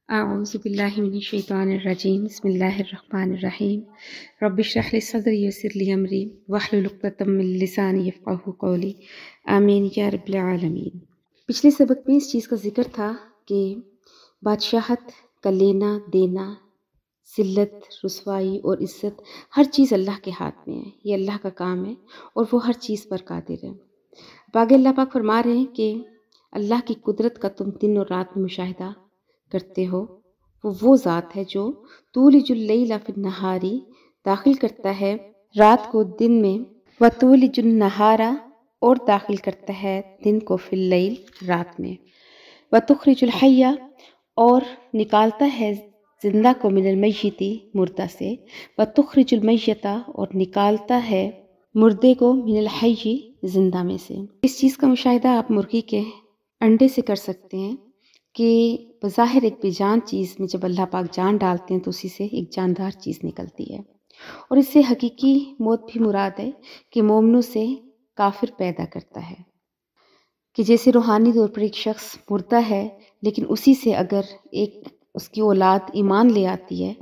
أعوذ بالله من الشيطان الرجيم بسم الله الرحمن الرحیم رب اشرح لي صدری ويسر لي أمری واحلل عقدة من لسانی یفقهوا قولی آمین یا رب العالمین۔ پچھلے سبق میں اس چیز کا ذکر تھا کہ بادشاہت کا لینا دینا، ذلت، رسوائی اور عزت ہر چیز اللہ کے ہاتھ میں ہے، یہ اللہ کا کام ہے اور وہ ہر چیز پر قادر ہے۔ آگے اللہ پاک فرما رہے ہیں کہ اللہ کی قدرت کا تم دن اور رات میں مشاہدہ کرتے ہو، وہ ذات ہے جو تولج اللیل فی النہار داخل کرتا ہے رات کو دن میں، وتولج النہار اور داخل کرتا ہے دن کو فی اللیل رات میں، وتخرج الحی اور نکالتا ہے زندہ کو من المیت مردہ سے، وتخرج المیت اور نکالتا ہے مردے کو من الحی زندہ میں سے۔ اس چیز کا مشاہدہ آپ مرغی کے انڈے سے کر سکتے ہیں کہ بظاہر ایک بے جان چیز میں جب اللہ پاک جان ڈالتے ہیں تو اسی سے ایک جاندار چیز نکلتی ہے، اور اس سے حقیقی موت بھی مراد ہے کہ مومنوں سے کافر پیدا کرتا ہے، کہ جیسے روحانی طور پر ایک شخص مردہ ہے لیکن اسی سے اگر ایک اس کی اولاد ایمان لے آتی ہے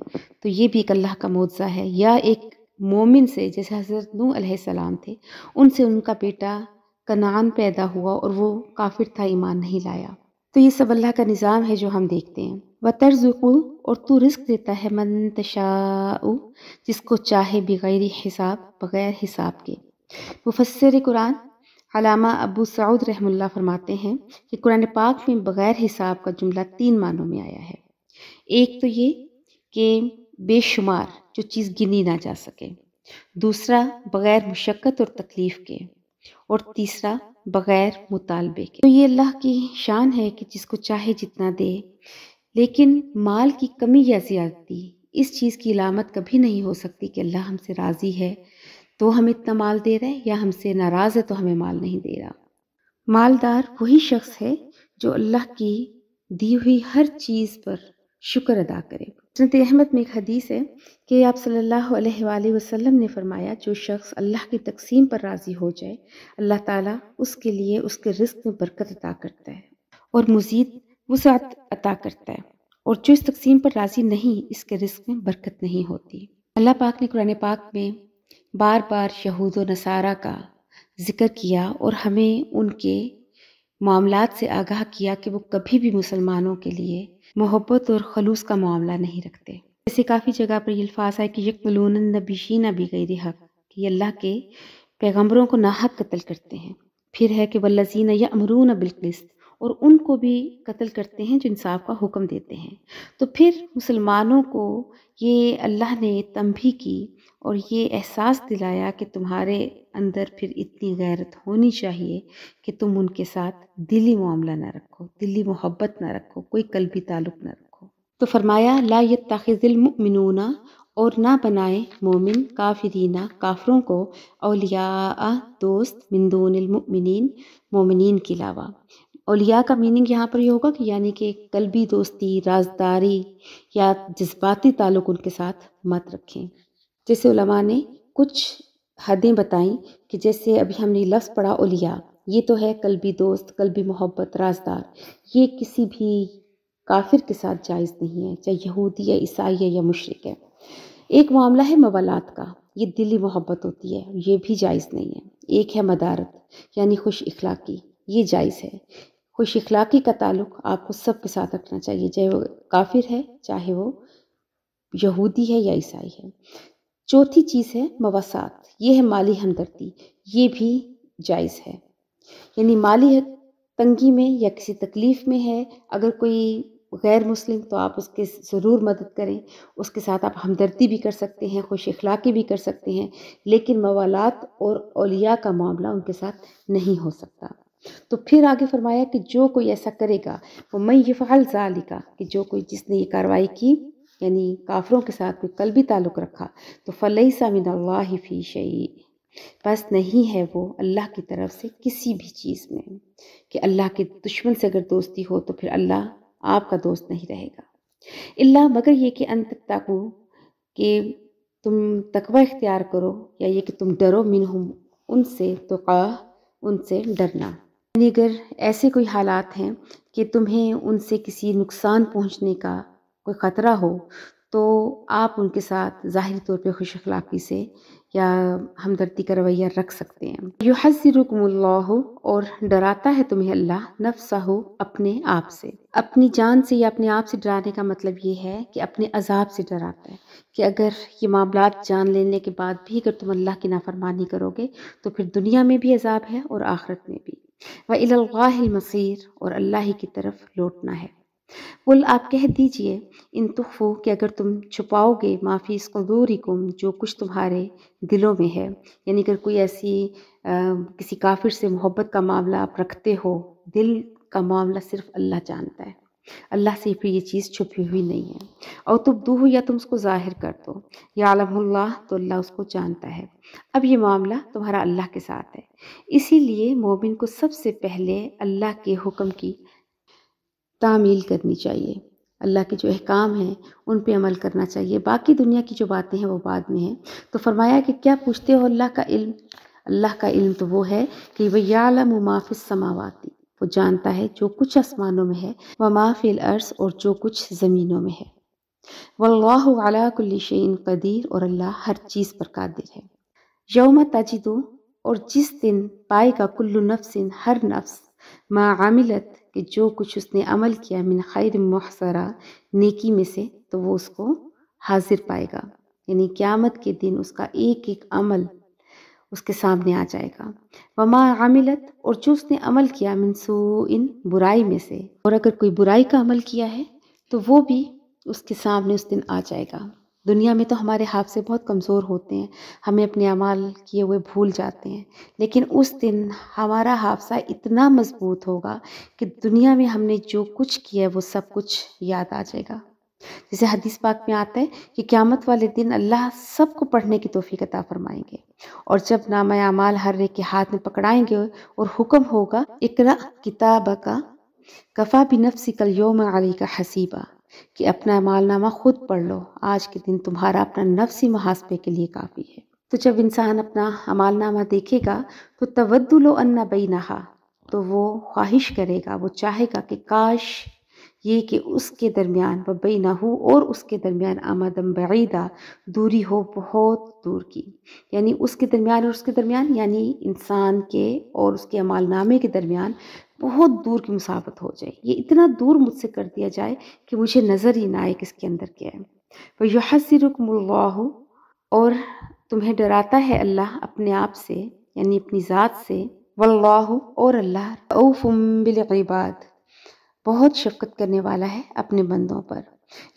تو یہ بھی ایک اللہ کا معجزہ ہے، یا ایک مومن سے جیسے حضرت نوح علیہ السلام تھے، ان سے ان کا بیٹا کنعان پیدا ہوا اور وہ کافر تھا، ایمان نہیں لایا۔ تو یہ سب اللہ کا نظام ہے جو ہم دیکھتے ہیں۔ وَتَرْزُقُ اور تو رزق دیتا ہے مَن تَشَاءُ جس کو چاہے بغیر حساب، بغیر حساب کے۔ مفسر قرآن علامہ ابو سعود رحمہ اللہ فرماتے ہیں کہ قرآن پاک میں بغیر حساب کا جملہ 3 معنوں میں آیا ہے۔ ایک تو یہ کہ بے شمار، جو چیز گنی نہ جا سکے، دوسرا بغیر مشقت اور تکلیف کے، اور تیسرا بغیر مطالبے کے۔ تو یہ اللہ کی شان ہے کہ جس کو چاہے جتنا دے، لیکن مال کی کمی یا زیادتی اس چیز کی علامت کبھی نہیں ہو سکتی کہ اللہ ہم سے راضی ہے تو ہمیں اتنا مال دے رہا ہے، یا ہم سے ناراض ہے تو ہمیں مال نہیں دے رہا۔ مالدار وہی شخص ہے جو اللہ کی دی ہوئی ہر چیز پر شکر ادا کرے۔ مسند احمد میں ایک حدیث ہے کہ آپ صلی اللہ علیہ وآلہ وسلم نے فرمایا، جو شخص اللہ کی تقسیم پر راضی ہو جائے، اللہ تعالیٰ اس کے لیے اس کے رزق میں برکت عطا کرتا ہے اور مزید وسعت عطا کرتا ہے، اور جو اس تقسیم پر راضی نہیں، اس کے رزق میں برکت نہیں ہوتی۔ اللہ پاک نے قرآن پاک میں بار بار یہود و نصارہ کا ذکر کیا اور ہمیں ان کے معاملات سے آگاہ کیا کہ وہ کبھی بھی مسلمانوں کے لیے محبت اور خلوص کا معاملہ نہیں رکھتے۔ جیسے کافی جگہ پر یہ الفاظ ہے کہ یقتلون النبیین بغیر حق، کہ یہ اللہ کے پیغمبروں کو ناحق قتل کرتے ہیں۔ پھر ہے کہ والذین یأمرون بالقسط، اور ان کو بھی قتل کرتے ہیں جو انصاف کا حکم دیتے ہیں۔ تو پھر مسلمانوں کو یہ اللہ نے تنبیہ کی اور یہ احساس دلایا کہ تمہارے اندر پھر اتنی غیرت ہونی چاہیے کہ تم ان کے ساتھ دلی معاملہ نہ رکھو، دلی محبت نہ رکھو، کوئی قلبی تعلق نہ رکھو۔ تو فرمایا لا یتخذ المؤمنون، اور نہ بنائے مومن کافرین کافروں کو اولیاء دوست من دون المؤمنین مومنین کے علاوہ۔ اولیاء کا میننگ یہاں پر یہ ہوگا کہ یعنی کہ قلبی دوستی، رازداری یا جذباتی تعلق ان کے ساتھ مت رکھیں۔ جیسے علماء نے کچھ حدیں بتائیں کہ جیسے ابھی ہم نے لفظ پڑھا اولیاء، یہ تو ہے قلبی دوست، قلبی محبت، رازدار، یہ کسی بھی کافر کے ساتھ جائز نہیں ہے، چاہے یہودی یا عیسائی ہے یا مشرک ہے۔ ایک معاملہ ہے موالات کا، یہ دلی محبت ہوتی ہے، یہ بھی جائز نہیں ہے۔ ایک ہے مدارت یعنی خوش اخلاقی، یہ جائز ہے۔ خوش اخلاقی کا تعلق آپ کو سب کے ساتھ رکھنا چاہیے، چاہے وہ کافر ہے، چاہے وہ یہودی ہے یا عیسائی ہے۔ چوتھی چیز ہے مواسات، یہ ہے مالی ہمدردی، یہ بھی جائز ہے۔ یعنی مالی تنگی میں یا کسی تکلیف میں ہے، اگر کوئی غیر مسلم تو آپ اس کے ضرور مدد کریں، اس کے ساتھ آپ ہمدردی بھی کر سکتے ہیں، خوش اخلاقی بھی کر سکتے ہیں، لیکن موالات اور اولیاء کا معاملہ ان کے ساتھ نہیں ہو سکتا۔ تو پھر آگے فرمایا کہ جو کوئی ایسا کرے گا وَمَن يَفْعَلْ ذَلِكَ، کہ جو کوئی جس نے یہ کارروائی کی، یعنی کافروں کے ساتھ کوئی قلبی تعلق رکھا، تو فَلَيْسَ مِنَ اللَّهِ فِي شَيْءٍ، بس نہیں ہے وہ اللہ کی طرف سے کسی بھی چیز میں، کہ اللہ کے دشمن سے اگر دوستی ہو تو پھر اللہ آپ کا دوست نہیں رہے گا۔ اللہ مگر یہ کہ ان تتقوا، کہ تم تقوی اختیار کرو، یا یہ کہ تم ڈرو، منہم ان سے، تقاہ ان سے ڈرنا۔ یعنی اگر ایسے کوئی حالات ہیں کہ تمہیں ان سے کسی نقصان پہنچنے کا کوئی خطرہ ہو تو آپ ان کے ساتھ ظاہری طور پہ خوش اخلاقی سے یا ہمدردی کا رویہ رکھ سکتے ہیں۔ یحذرکم اللہ، اور ڈراتا ہے تمہیں اللہ، نفسہ، اپنے آپ سے، اپنی جان سے یا اپنے آپ سے ڈرانے کا مطلب یہ ہے کہ اپنے عذاب سے ڈراتا ہے کہ اگر یہ معاملات جان لینے کے بعد بھی اگر تم اللہ کی نافرمانی کرو گے تو پھر دنیا میں بھی عذاب ہے اور آخرت میں بھی۔ وَإِلَى اللَّهِ الْمَصِيرُ، اور اللہ ہی کی طرف لوٹنا ہے۔ قل، آپ کہہ دیجئے، ان تخفو، کہ اگر تم چھپاؤ گے، ما فی صدورکم، جو کچھ تمہارے دلوں میں ہے، یعنی اگر کوئی ایسی کسی کافر سے محبت کا معاملہ آپ رکھتے ہو، دل کا معاملہ صرف اللہ جانتا ہے، اللہ سے پھر یہ چیز چھپی ہوئی نہیں ہے۔ اور تبدوہ، یا تم اس کو ظاہر کر دو، یعلم اللہ، تو اللہ اس کو جانتا ہے۔ اب یہ معاملہ تمہارا اللہ کے ساتھ ہے، اسی لیے مومن کو سب سے پہلے اللہ کے حکم کی تعمیل کرنی چاہیے، اللہ کے جو احکام ہیں ان پہ عمل کرنا چاہیے، باقی دنیا کی جو باتیں ہیں وہ بعد میں ہیں۔ تو فرمایا کہ کیا پوچھتے ہو اللہ کا علم؟ اللہ کا علم تو وہ ہے کہ وَيَعْلَمُ مَا فِي السَّمَاوَاتِ، وہ جانتا ہے جو کچھ آسمانوں میں ہے، وَمَا فِي الْأَرْضِ، اور جو کچھ زمینوں میں ہے، وَاللَّهُ عَلَى كُلِّ شَيْءٍ قدیر، اور اللہ ہر چیز پر قادر ہے۔ یوم تجد، اور جس دن پائے گا، کل نفس، ہر نفس، ما عملت، کہ جو کچھ اس نے عمل کیا، من خیر محضرہ، نیکی میں سے، تو وہ اس کو حاضر پائے گا، یعنی قیامت کے دن اس کا ایک ایک عمل اس کے سامنے آ جائے گا۔ وما عملت، اور جو اس نے عمل کیا، من سوء، برائی میں سے، اور اگر کوئی برائی کا عمل کیا ہے تو وہ بھی اس کے سامنے اس دن آ جائے گا۔ دنیا میں تو ہمارے حافظے بہت کمزور ہوتے ہیں، ہمیں اپنے اعمال کیے ہوئے بھول جاتے ہیں، لیکن اس دن ہمارا حافظہ اتنا مضبوط ہوگا کہ دنیا میں ہم نے جو کچھ کیا ہے وہ سب کچھ یاد آ جائے گا۔ جیسے حدیث پاک میں آتا ہے کہ قیامت والے دن اللہ سب کو پڑھنے کی توفیق عطا فرمائیں گے، اور جب نامہ اعمال ہر ایک کے ہاتھ میں پکڑائیں گے اور حکم ہوگا، اقرأ کتابک کفی بنفسک الیوم علیک حسیبا، کہ اپنا اعمال نامہ خود پڑھ لو، آج کے دن تمہارا اپنا نفسی محاسبے کے لیے کافی ہے۔ تو جب انسان اپنا اعمال نامہ دیکھے گا تو تود لو ان بینہا، تو وہ خواہش کرے گا، وہ چاہے گا کہ کاش یہ کہ اس کے درمیان، و بینہ، اور اس کے درمیان، امدن بعیدہ، دوری ہو بہت دور کی، یعنی اس کے درمیان اور اس کے درمیان، یعنی انسان کے اور اس کے اعمال نامے کے درمیان بہت دور کی مسافت ہو جائے، یہ اتنا دور مجھ سے کر دیا جائے کہ مجھے نظر ہی نہ آئے کہ اس کے اندر کیا ہے۔ وَيُحَذِّرُكُمُ اللَّهُ، اور تمہیں ڈراتا ہے اللہ اپنے آپ سے، یعنی اپنی ذات سے، واللہ، اور اللہ، رؤوف بالعباد، بہت شفقت کرنے والا ہے اپنے بندوں پر۔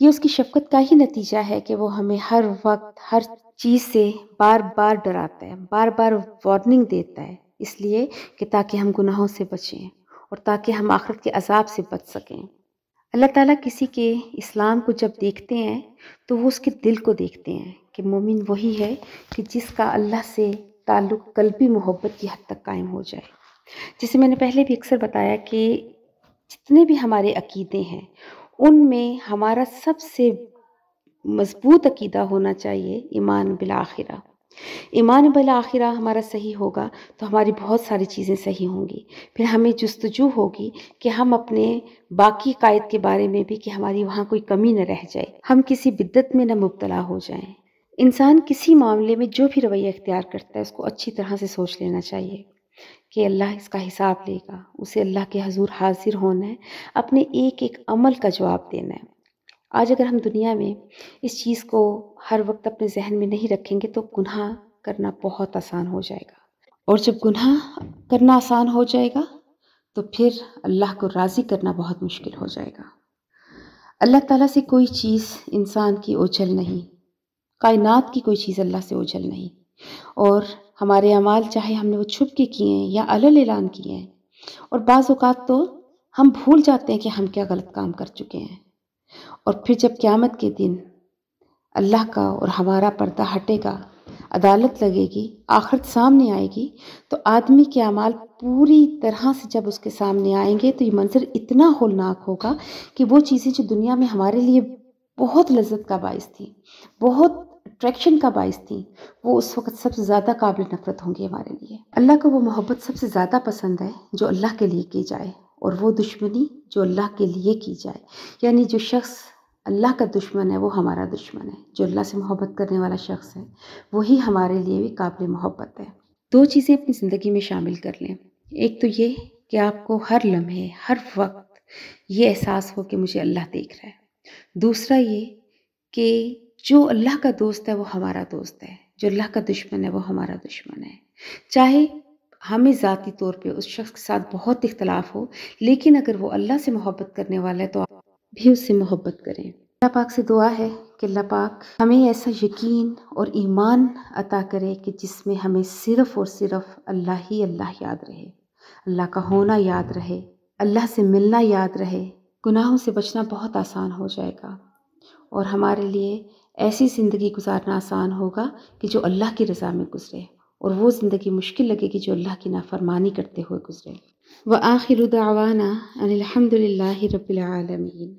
یہ اس کی شفقت کا ہی نتیجہ ہے کہ وہ ہمیں ہر وقت ہر چیز سے بار بار ڈراتا ہے، بار بار وارننگ دیتا ہے، اس لیے کہ تاکہ ہم گناہوں سے بچیں اور تاکہ ہم آخرت کے عذاب سے بچ سکیں۔ اللہ تعالیٰ کسی کے اسلام کو جب دیکھتے ہیں تو وہ اس کے دل کو دیکھتے ہیں کہ مومن وہی ہے کہ جس کا اللہ سے تعلق قلبی محبت کی حد تک قائم ہو جائے۔ جسے میں نے پہلے بھی اکثر بتایا کہ جتنے بھی ہمارے عقیدے ہیں ان میں ہمارا سب سے مضبوط عقیدہ ہونا چاہیے ایمان بالآخرہ۔ ایمان بالآخرہ ہمارا صحیح ہوگا تو ہماری بہت ساری چیزیں صحیح ہوں گی، پھر ہمیں جستجو ہوگی کہ ہم اپنے باقی قائد کے بارے میں بھی کہ ہماری وہاں کوئی کمی نہ رہ جائے، ہم کسی بدعت میں نہ مبتلا ہو جائیں۔ انسان کسی معاملے میں جو بھی رویہ اختیار کرتا ہے اس کو اچھی طرح سے سوچ لینا چاہیے کہ اللہ اس کا حساب لے گا، اسے اللہ کے حضور حاضر ہونا ہے، اپنے ایک ایک عمل کا جواب دینا ہے۔ آج اگر ہم دنیا میں اس چیز کو ہر وقت اپنے ذہن میں نہیں رکھیں گے تو گناہ کرنا بہت آسان ہو جائے گا، اور جب گناہ کرنا آسان ہو جائے گا تو پھر اللہ کو راضی کرنا بہت مشکل ہو جائے گا۔ اللہ تعالیٰ سے کوئی چیز انسان کی اوجھل نہیں، کائنات کی کوئی چیز اللہ سے اوجھل نہیں، اور ہمارے اعمال چاہے ہم نے وہ چھپ کے کیے ہیں یا علل اعلان کیے ہیں، اور بعض اوقات تو ہم بھول جاتے ہیں کہ ہم کیا غلط کام کر چکے ہیں، اور پھر جب قیامت کے دن اللہ کا اور ہمارا پردہ ہٹے گا، عدالت لگے گی، آخرت سامنے آئے گی، تو آدمی کے اعمال پوری طرح سے جب اس کے سامنے آئیں گے تو یہ منظر اتنا ہولناک ہوگا کہ وہ چیزیں جو دنیا میں ہمارے لیے بہت لذت کا باعث تھیں، بہت اٹریکشن کا باعث تھیں، وہ اس وقت سب سے زیادہ قابل نفرت ہوں گی ہمارے لیے۔ اللہ کو وہ محبت سب سے زیادہ پسند ہے جو اللہ کے لیے کی جائے، اور وہ دشمنی جو اللہ کے لیے کی جائے، یعنی جو شخص اللہ کا دشمن ہے وہ ہمارا دشمن ہے. جو اللہ سے محبت کرنے والا شخص ہے وہی ہمارے لیے بھی قابل محبت ہے. 2 چیزیں اپنی زندگی میں شامل کر لیں. ایک تو یہ کہ آپ کو ہر لمحے ہر وقت یہ احساس ہو کہ مجھے اللہ دیکھ رہا ہے. دوسرا یہ کہ جو اللہ کا دوست ہے وہ ہمارا دوست ہے، جو اللہ کا دشمن ہے وہ ہمارا دشمن ہے. چاہے ہمیں ذاتی طور پہ اس شخص کے ساتھ بہت اختلاف ہو، لیکن اگر وہ اللہ سے محبت کرنے والا ہے تو آپ بھی اس سے محبت کریں. اللہ پاک سے دعا ہے کہ اللہ پاک ہمیں ایسا یقین اور ایمان عطا کرے کہ جس میں ہمیں صرف اور صرف اللہ ہی اللہ یاد رہے، اللہ کا ہونا یاد رہے، اللہ سے ملنا یاد رہے. گناہوں سے بچنا بہت آسان ہو جائے گا اور ہمارے لیے ایسی زندگی گزارنا آسان ہوگا کہ جو اللہ کی رضا میں گزرے، اور وہ زندگی مشکل لگے گی جو اللہ کی نافرمانی کرتے ہوئے گزرے. وآخر دعوانا ان الحمد للہ رب العالمین.